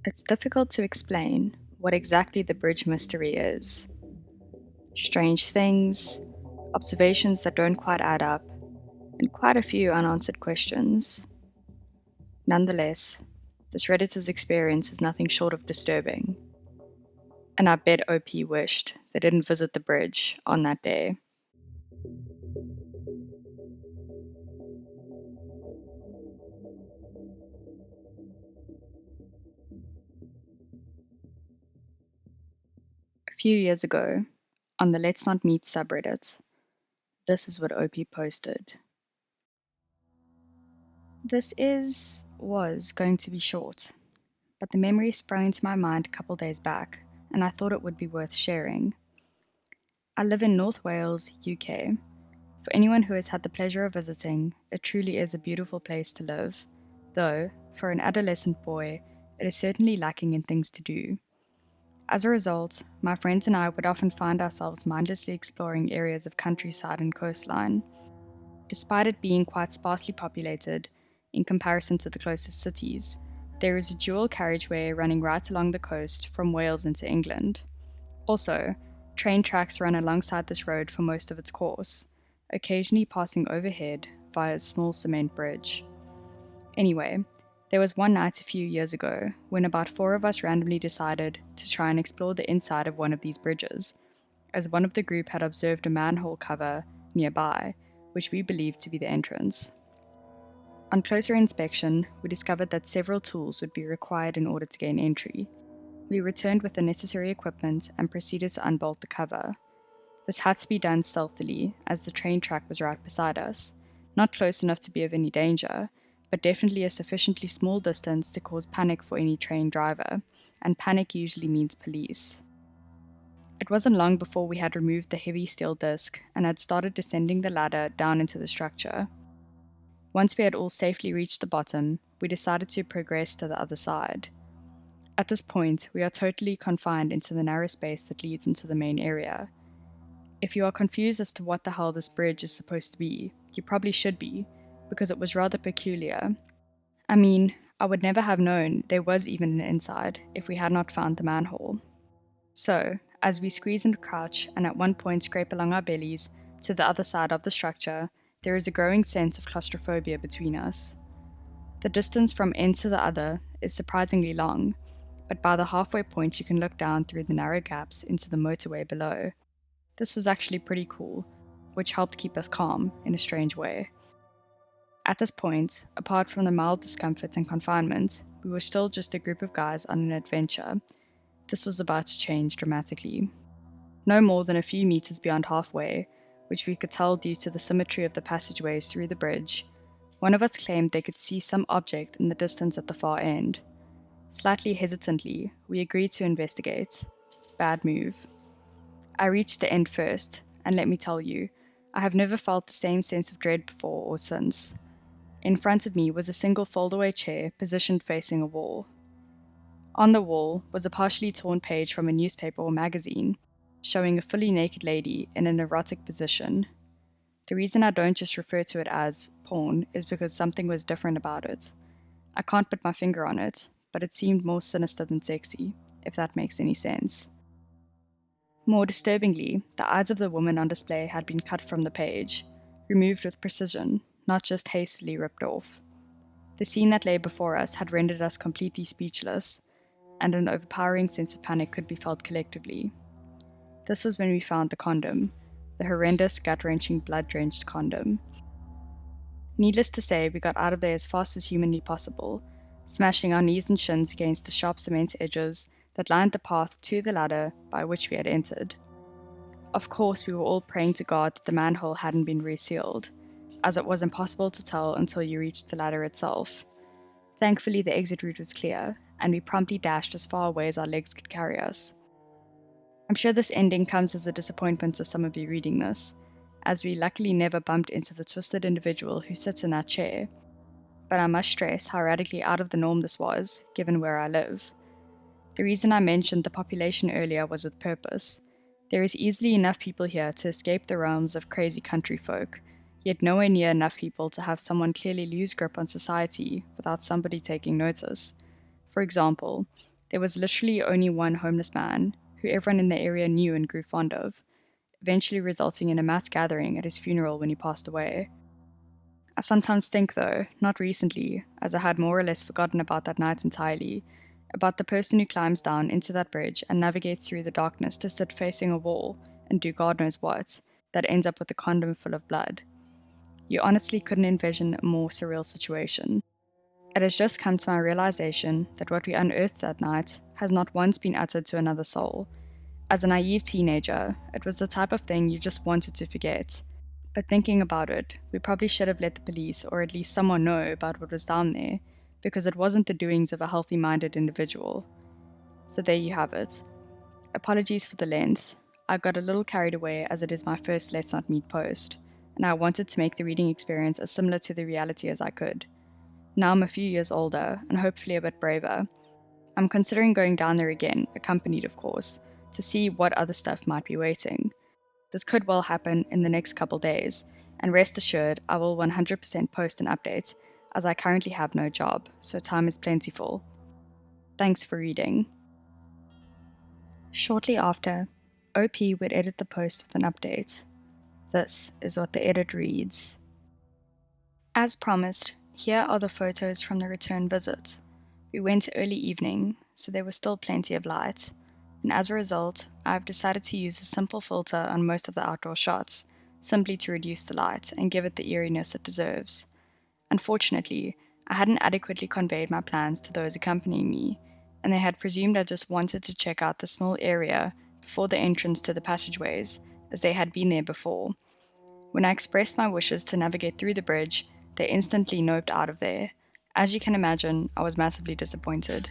It's difficult to explain what exactly the bridge mystery is. Strange things, observations that don't quite add up, and quite a few unanswered questions. Nonetheless, this redditor's experience is nothing short of disturbing, and I bet OP wished they didn't visit the bridge on that day. A few years ago, on the Let's Not Meet subreddit, this is what OP posted. Was going to be short, but the memory sprang into my mind a couple days back, and I thought it would be worth sharing. I live in North Wales, UK. For anyone who has had the pleasure of visiting, it truly is a beautiful place to live, though, for an adolescent boy, it is certainly lacking in things to do. As a result, my friends and I would often find ourselves mindlessly exploring areas of countryside and coastline. Despite it being quite sparsely populated, in comparison to the closest cities, there is a dual carriageway running right along the coast from Wales into England. Also, train tracks run alongside this road for most of its course, occasionally passing overhead via a small cement bridge. Anyway, there was one night a few years ago when about 4 of us randomly decided to try and explore the inside of one of these bridges, as one of the group had observed a manhole cover nearby, which we believed to be the entrance. On closer inspection, we discovered that several tools would be required in order to gain entry. We returned with the necessary equipment and proceeded to unbolt the cover. This had to be done stealthily, as the train track was right beside us, not close enough to be of any danger, but definitely a sufficiently small distance to cause panic for any train driver, and panic usually means police. It wasn't long before we had removed the heavy steel disc and had started descending the ladder down into the structure. Once we had all safely reached the bottom, we decided to progress to the other side. At this point, we are totally confined into the narrow space that leads into the main area. If you are confused as to what the hell this bridge is supposed to be, you probably should be, because it was rather peculiar. I mean, I would never have known there was even an inside if we had not found the manhole. So, as we squeeze and crouch and at one point scrape along our bellies to the other side of the structure, there is a growing sense of claustrophobia between us. The distance from end to the other is surprisingly long, but by the halfway point you can look down through the narrow gaps into the motorway below. This was actually pretty cool, which helped keep us calm in a strange way. At this point, apart from the mild discomfort and confinement, we were still just a group of guys on an adventure. This was about to change dramatically. No more than a few meters beyond halfway, which we could tell due to the symmetry of the passageways through the bridge, one of us claimed they could see some object in the distance at the far end. Slightly hesitantly, we agreed to investigate. Bad move. I reached the end first, and let me tell you, I have never felt the same sense of dread before or since. In front of me was a single foldaway chair positioned facing a wall. On the wall was a partially torn page from a newspaper or magazine, showing a fully naked lady in an erotic position. The reason I don't just refer to it as porn is because something was different about it. I can't put my finger on it, but it seemed more sinister than sexy, if that makes any sense. More disturbingly, the eyes of the woman on display had been cut from the page, removed with precision, not just hastily ripped off. The scene that lay before us had rendered us completely speechless, and an overpowering sense of panic could be felt collectively. This was when we found the condom, the horrendous, gut-wrenching, blood-drenched condom. Needless to say, we got out of there as fast as humanly possible, smashing our knees and shins against the sharp cement edges that lined the path to the ladder by which we had entered. Of course, we were all praying to God that the manhole hadn't been resealed, as it was impossible to tell until you reached the ladder itself. Thankfully, the exit route was clear, and we promptly dashed as far away as our legs could carry us. I'm sure this ending comes as a disappointment to some of you reading this, as we luckily never bumped into the twisted individual who sits in that chair, but I must stress how radically out of the norm this was, given where I live. The reason I mentioned the population earlier was with purpose. There is easily enough people here to escape the realms of crazy country folk, yet nowhere near enough people to have someone clearly lose grip on society without somebody taking notice. For example, there was literally only one homeless man who everyone in the area knew and grew fond of, eventually resulting in a mass gathering at his funeral when he passed away. I sometimes think, though, not recently, as I had more or less forgotten about that night entirely, about the person who climbs down into that bridge and navigates through the darkness to sit facing a wall and do God knows what, that ends up with a condom full of blood. You honestly couldn't envision a more surreal situation. It has just come to my realization that what we unearthed that night has not once been uttered to another soul. As a naive teenager, it was the type of thing you just wanted to forget. But thinking about it, we probably should have let the police or at least someone know about what was down there, because it wasn't the doings of a healthy minded individual. So there you have it. Apologies for the length. I got a little carried away as it is my first Let's Not Meet post, and I wanted to make the reading experience as similar to the reality as I could. Now I'm a few years older and hopefully a bit braver. I'm considering going down there again, accompanied of course, to see what other stuff might be waiting. This could well happen in the next couple days, and rest assured I will 100% post an update, as I currently have no job, so time is plentiful. Thanks for reading. Shortly after, OP would edit the post with an update. This is what the edit reads. As promised, here are the photos from the return visit. We went early evening, so there was still plenty of light, and as a result, I have decided to use a simple filter on most of the outdoor shots, simply to reduce the light and give it the eeriness it deserves. Unfortunately, I hadn't adequately conveyed my plans to those accompanying me, and they had presumed I just wanted to check out the small area before the entrance to the passageways, as they had been there before. When I expressed my wishes to navigate through the bridge, they instantly noped out of there. As you can imagine, I was massively disappointed.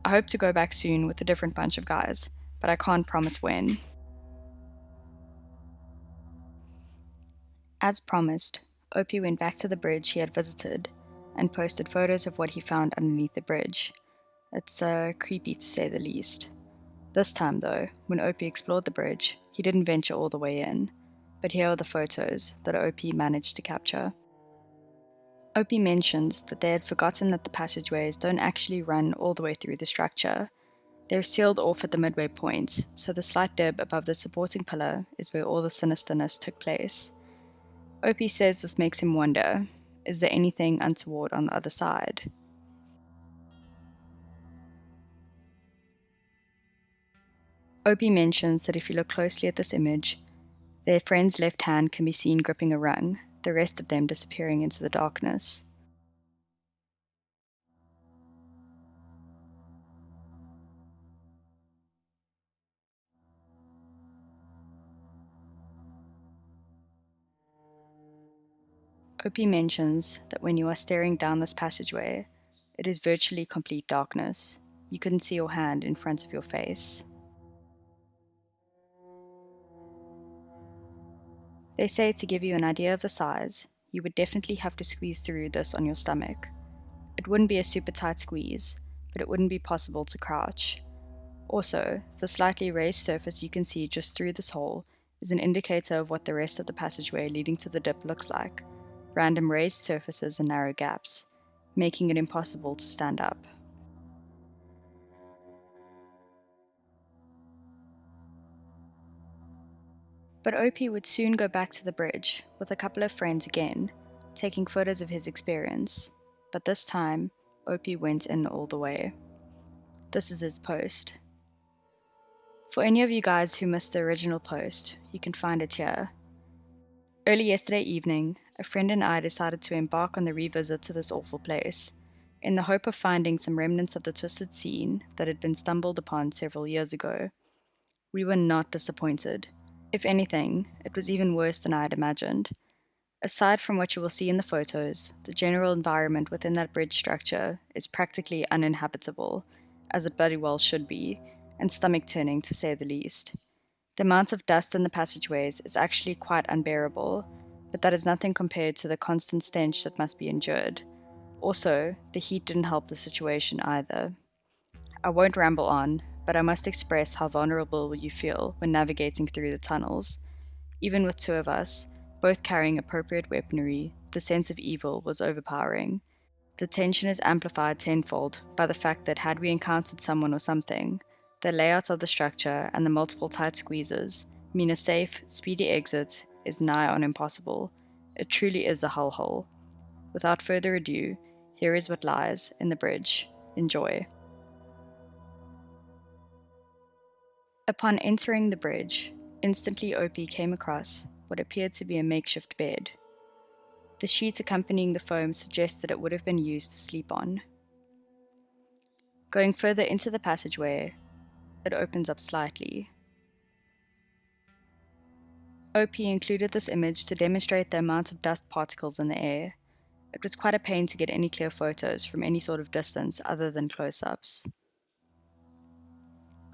I hope to go back soon with a different bunch of guys, but I can't promise when. As promised, Opie went back to the bridge he had visited and posted photos of what he found underneath the bridge. It's creepy to say the least. This time, though, when Opie explored the bridge, he didn't venture all the way in, but here are the photos that Opie managed to capture. Opie mentions that they had forgotten that the passageways don't actually run all the way through the structure. They're sealed off at the midway point, so the slight dip above the supporting pillar is where all the sinisterness took place. Opie says this makes him wonder, is there anything untoward on the other side? Opie mentions that if you look closely at this image, their friend's left hand can be seen gripping a rung, the rest of them disappearing into the darkness. Opie mentions that when you are staring down this passageway, it is virtually complete darkness. You couldn't see your hand in front of your face. They say to give you an idea of the size, you would definitely have to squeeze through this on your stomach. It wouldn't be a super tight squeeze, but it wouldn't be possible to crouch. Also, the slightly raised surface you can see just through this hole is an indicator of what the rest of the passageway leading to the dip looks like. Random raised surfaces and narrow gaps, making it impossible to stand up. But Opie would soon go back to the bridge with a couple of friends again, taking photos of his experience. But this time, Opie went in all the way. This is his post. For any of you guys who missed the original post, you can find it here. Early yesterday evening, a friend and I decided to embark on the revisit to this awful place, in the hope of finding some remnants of the twisted scene that had been stumbled upon several years ago. We were not disappointed. If anything, it was even worse than I had imagined. Aside from what you will see in the photos, the general environment within that bridge structure is practically uninhabitable, as it bloody well should be, and stomach-turning to say the least. The amount of dust in the passageways is actually quite unbearable, but that is nothing compared to the constant stench that must be endured. Also, the heat didn't help the situation either. I won't ramble on, but I must express how vulnerable you feel when navigating through the tunnels. Even with two of us, both carrying appropriate weaponry, the sense of evil was overpowering. The tension is amplified tenfold by the fact that had we encountered someone or something, the layout of the structure and the multiple tight squeezes mean a safe, speedy exit is nigh on impossible. It truly is a hellhole. Without further ado, here is what lies in the bridge. Enjoy. Upon entering the bridge, instantly Opie came across what appeared to be a makeshift bed. The sheets accompanying the foam suggested it would have been used to sleep on. Going further into the passageway, it opens up slightly. OP included this image to demonstrate the amount of dust particles in the air. It was quite a pain to get any clear photos from any sort of distance other than close-ups.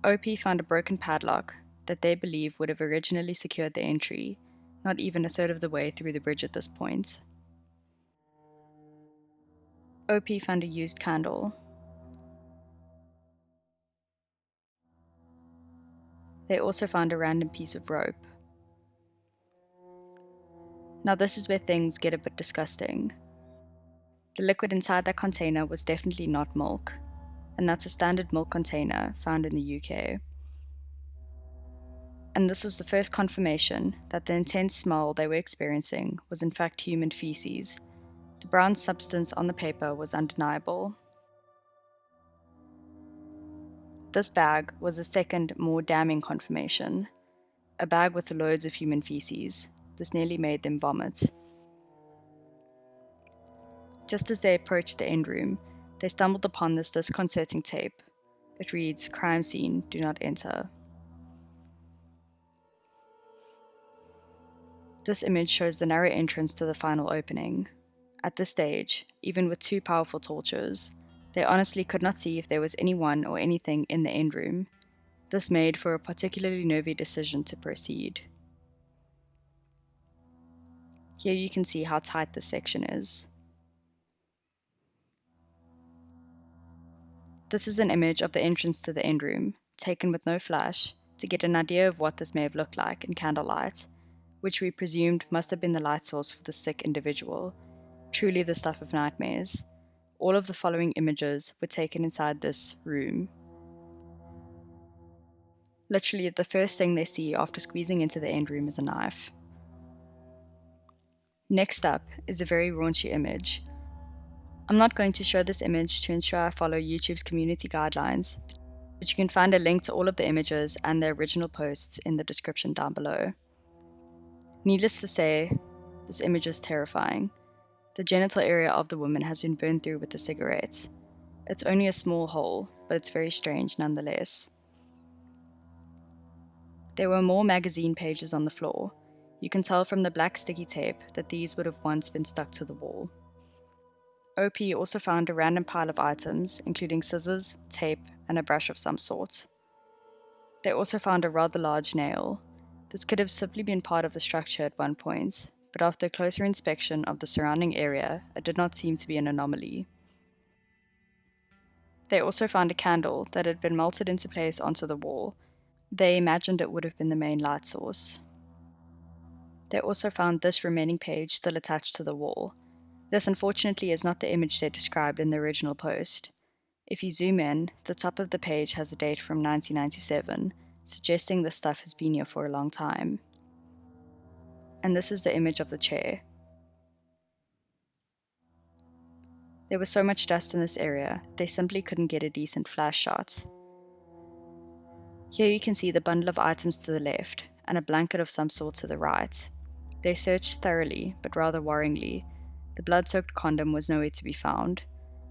OP found a broken padlock that they believe would have originally secured the entry, not even a third of the way through the bridge at this point. OP found a used candle. They also found a random piece of rope. Now this is where things get a bit disgusting. The liquid inside that container was definitely not milk, and that's a standard milk container found in the UK. And this was the first confirmation that the intense smell they were experiencing was in fact human feces. The brown substance on the paper was undeniable. This bag was a second, more damning confirmation. A bag with loads of human feces. This nearly made them vomit. Just as they approached the end room, they stumbled upon this disconcerting tape. It reads, "Crime scene, do not enter." This image shows the narrow entrance to the final opening. At this stage, even with two powerful torches, they honestly could not see if there was anyone or anything in the end room. This made for a particularly nervy decision to proceed. Here you can see how tight this section is. This is an image of the entrance to the end room, taken with no flash, to get an idea of what this may have looked like in candlelight, which we presumed must have been the light source for the sick individual. Truly the stuff of nightmares. All of the following images were taken inside this room. Literally, the first thing they see after squeezing into the end room is a knife. Next up is a very raunchy image. I'm not going to show this image to ensure I follow YouTube's community guidelines, but you can find a link to all of the images and their original posts in the description down below. Needless to say, this image is terrifying. The genital area of the woman has been burned through with a cigarette. It's only a small hole, but it's very strange nonetheless. There were more magazine pages on the floor. You can tell from the black sticky tape that these would have once been stuck to the wall. OP also found a random pile of items, including scissors, tape, and a brush of some sort. They also found a rather large nail. This could have simply been part of the structure at one point, but after a closer inspection of the surrounding area, it did not seem to be an anomaly. They also found a candle that had been melted into place onto the wall. They imagined it would have been the main light source. They also found this remaining page still attached to the wall. This unfortunately is not the image they described in the original post. If you zoom in, the top of the page has a date from 1997, suggesting this stuff has been here for a long time. And this is the image of the chair. There was so much dust in this area, they simply couldn't get a decent flash shot. Here you can see the bundle of items to the left, and a blanket of some sort to the right. They searched thoroughly, but rather worryingly. The blood-soaked condom was nowhere to be found.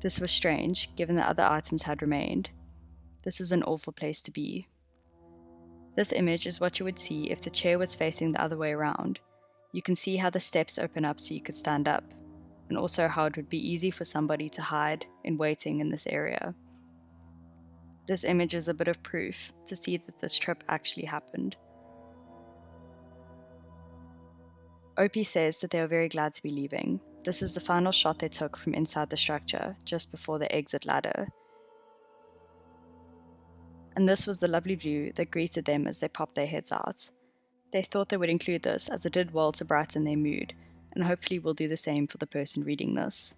This was strange, given that other items had remained. This is an awful place to be. This image is what you would see if the chair was facing the other way around. You can see how the steps open up so you could stand up, and also how it would be easy for somebody to hide in waiting in this area. This image is a bit of proof to see that this trip actually happened. OP says that they are very glad to be leaving. This is the final shot they took from inside the structure, just before the exit ladder. and this was the lovely view that greeted them as they popped their heads out. They thought they would include this as it did well to brighten their mood, and hopefully will do the same for the person reading this.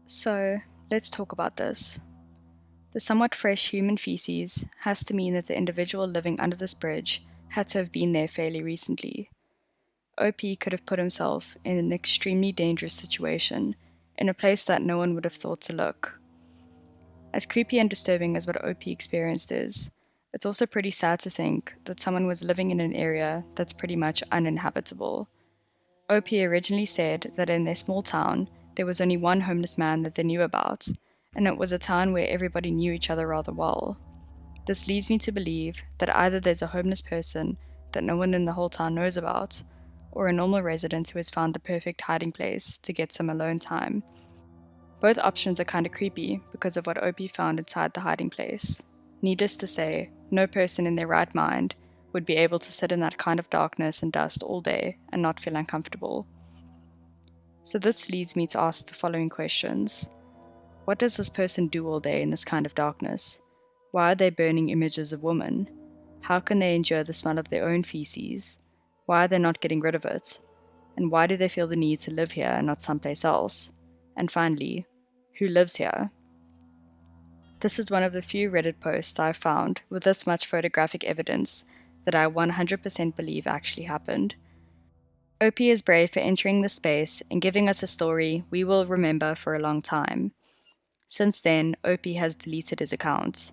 So, let's talk about this. The somewhat fresh human feces has to mean that the individual living under this bridge had to have been there fairly recently. OP could have put himself in an extremely dangerous situation, in a place that no one would have thought to look. As creepy and disturbing as what OP experienced is, it's also pretty sad to think that someone was living in an area that's pretty much uninhabitable. OP originally said that in their small town, there was only one homeless man that they knew about, and it was a town where everybody knew each other rather well. This leads me to believe that either there's a homeless person that no one in the whole town knows about, or a normal resident who has found the perfect hiding place to get some alone time. Both options are kinda creepy because of what OP found inside the hiding place. Needless to say, no person in their right mind would be able to sit in that kind of darkness and dust all day and not feel uncomfortable. So this leads me to ask the following questions. What does this person do all day in this kind of darkness? Why are they burning images of women? How can they endure the smell of their own feces? Why are they not getting rid of it? And why do they feel the need to live here and not someplace else? And finally, who lives here? This is one of the few Reddit posts I've found with this much photographic evidence that I 100% believe actually happened. OP is brave for entering the space and giving us a story we will remember for a long time. Since then, OP has deleted his account.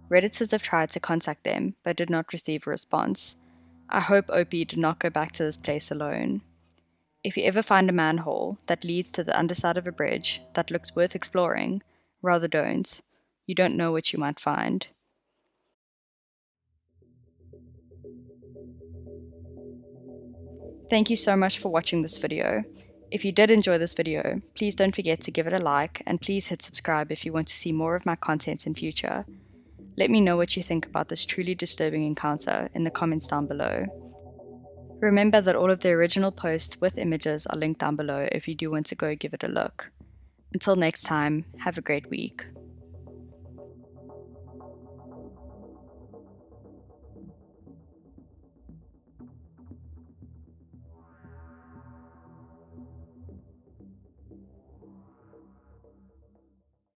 Redditors have tried to contact them, but did not receive a response. I hope OP did not go back to this place alone. If you ever find a manhole that leads to the underside of a bridge that looks worth exploring, rather don't. You don't know what you might find. Thank you so much for watching this video. If you did enjoy this video, please don't forget to give it a like and please hit subscribe if you want to see more of my content in future. Let me know what you think about this truly disturbing encounter in the comments down below. Remember that all of the original posts with images are linked down below if you do want to go give it a look. Until next time, have a great week.